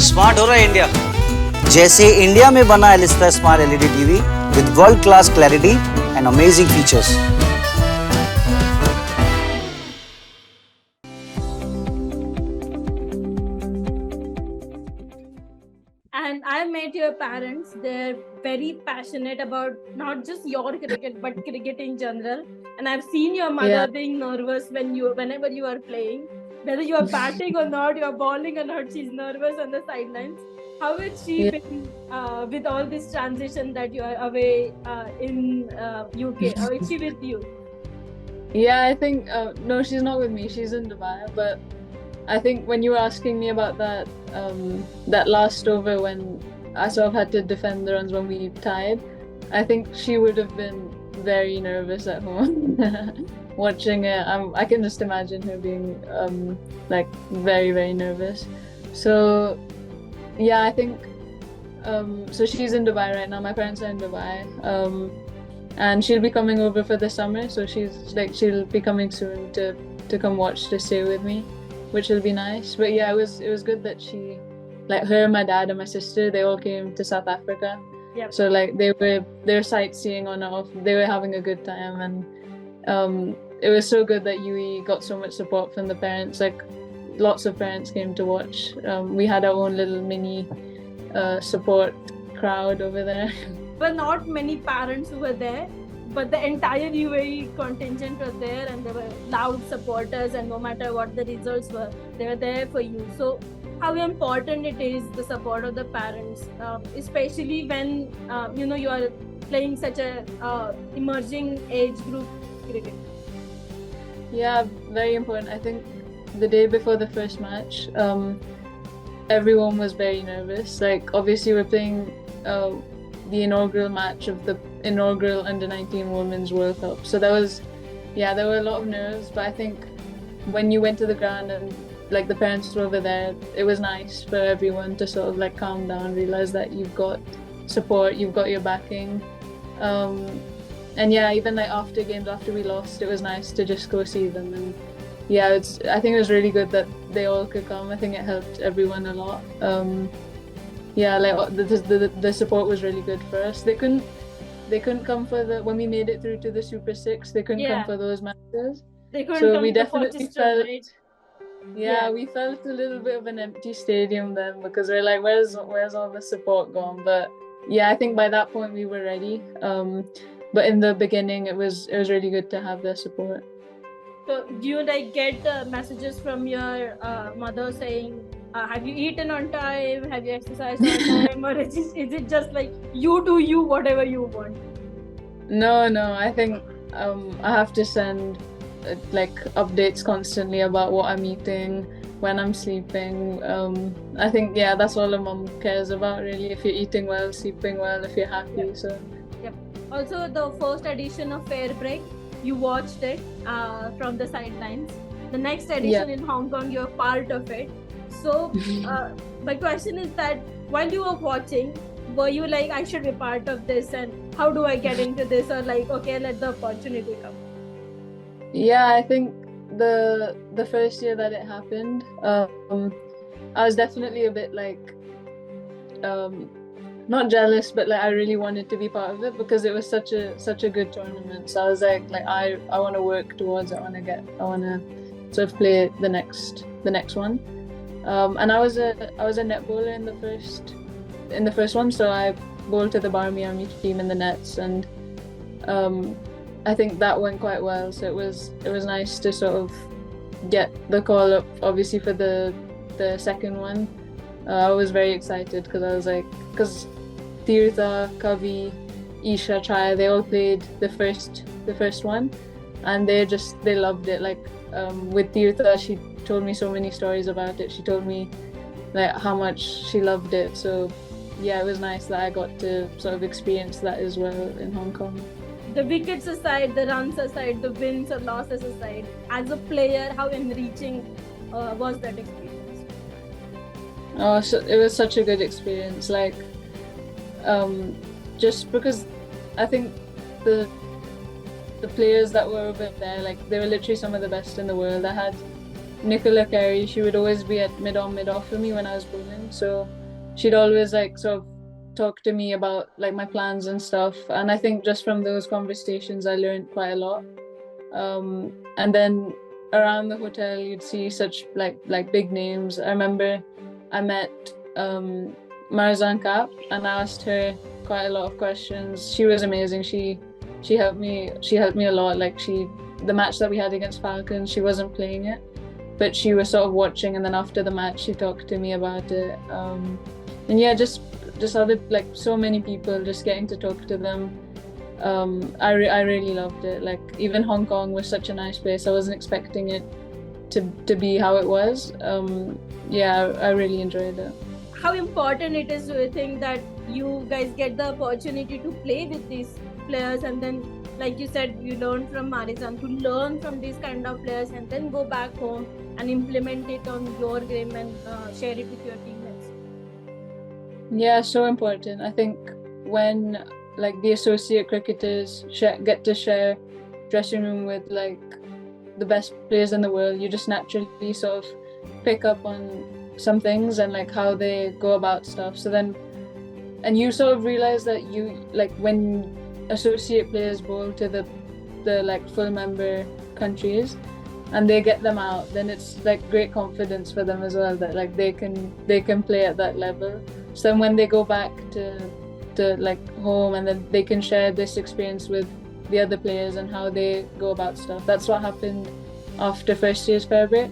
Smart हो रहा है इंडिया, जैसे इंडिया में बना Elista smart LED TV with world class clarity and amazing features. And I met your parents. They're very passionate about not just your cricket but cricket in general. And I've seen your mother being nervous whenever you are playing, whether you are batting or not, you are bowling or not. She's nervous on the sidelines. How has she been with all this transition that you are away in UK? Or is she with you? Yeah, I think no, she's not with me. She's in Dubai. But I think when you were asking me about that last over when I sort of had to defend the runs when we tied, I think she would have been very nervous at home watching it. I can just imagine her being like very, very nervous. So yeah, I think so she's in Dubai right now. My parents are in Dubai, and she'll be coming over for the summer. So she'll be coming soon to come watch, to stay with me, which will be nice. But yeah, it was good that she, like her, my dad, and my sister, they all came to South Africa. Yep. So like they're sightseeing on and off. They were having a good time, and it was so good that UE got so much support from the parents. Like lots of parents came to watch. We had our own little mini support crowd over there. But not many parents who were there. But the entire UAE contingent was there, and they were loud supporters, and no matter what the results were, they were there for you. So how important it is, the support of the parents, especially when you are playing such a emerging age group cricket. Yeah, very important. I think the day before the first match, everyone was very nervous. Like obviously we're playing the inaugural match of the inaugural Under-19 Women's World Cup. So there were a lot of nerves, but I think when you went to the ground and like the parents were over there, it was nice for everyone to sort of like calm down, realize that you've got support, you've got your backing. And yeah, even like after games, after we lost, it was nice to just go see them. And yeah, I think it was really good that they all could come. I think it helped everyone a lot. Yeah, like the support was really good for us. They couldn't come for when we made it through to the Super 6. They couldn't come for those matches. They couldn't so come we to definitely Portchester, felt right? we felt a little bit of an empty stadium then, because we're like, where's all the support gone? But yeah, I think by that point we were ready. But in the beginning it was really good to have their support. So do you like get messages from your mother saying, have you eaten on time? Have you exercised on time? Or is it just like you do you whatever you want? No, I think I have to send like updates constantly about what I'm eating, when I'm sleeping. I think that's all a mom cares about really. If you're eating well, sleeping well, if you're happy. Yep. So yep. Also the first edition of FairBreak, you watched it from the sidelines. The next edition in Hong Kong, you're part of it. So my question is that while you were watching, were you like, I should be part of this, and how do I get into this? Or like, okay, let the opportunity come? Yeah, I think the first year that it happened, I was definitely a bit like not jealous, but like I really wanted to be part of it because it was such a good tournament. So I was like I want to work towards it. I want to sort of play the next one. And I was a net bowler in the first one, so I bowled to the Barmy Army team in the nets, and I think that went quite well. So it was nice to sort of get the call up, obviously, for the second one. I was very excited because Tirtha, Kavi, Isha, Chaya, they all played the first one, and they loved it. Like with Tirtha, she told me so many stories about it. She told me like how much she loved it. So yeah, it was nice that I got to sort of experience that as well in Hong Kong. The wickets aside, the runs aside, the wins or losses aside, as a player, how enriching was that experience? Oh, so it was such a good experience. Like, just because I think the players that were over there, like they were literally some of the best in the world. I had Nicola Carey, she would always be at mid-off for me when I was bowling. So she'd always like sort of talk to me about like my plans and stuff. And I think just from those conversations, I learned quite a lot. And then around the hotel, you'd see such like big names. I remember I met Marzan Kapp and I asked her quite a lot of questions. She was amazing. She helped me a lot. Like the match that we had against Falcons, she wasn't playing it, but she was sort of watching, and then after the match she talked to me about it. And yeah, just other like so many people, just getting to talk to them. I really loved it. Like even Hong Kong was such a nice place. I wasn't expecting it to be how it was. Yeah, I really enjoyed it. How important it is, do you think, that you guys get the opportunity to play with these players, and then like you said, you learn from Marizan, to learn from these kind of players and then go back home and implement it on your game and share it with your teammates? Yeah, so important. I think when like the associate cricketers get to share dressing room with like the best players in the world, you just naturally sort of pick up on some things and like how they go about stuff. So then, and you sort of realize that you like when associate players bowl to the like full member countries and they get them out, then it's like great confidence for them as well, that like they can play at that level. So then when they go back to like home, and then they can share this experience with the other players and how they go about stuff. That's what happened after first year's FairBreak.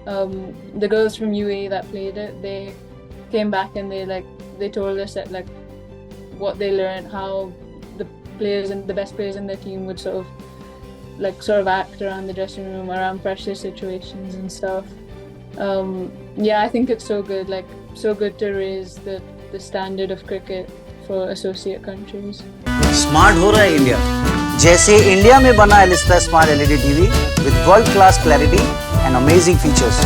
The girls from UAE that played it, they came back and they told us that like what they learned, how the players and the best players in their team would sort of act around the dressing room, around pressure situations and stuff. Yeah, I think it's so good to raise the standard of cricket for associate countries. Smart हो रहा है India, जैसे India में बना Elista smart LED TV with world class clarity and amazing features.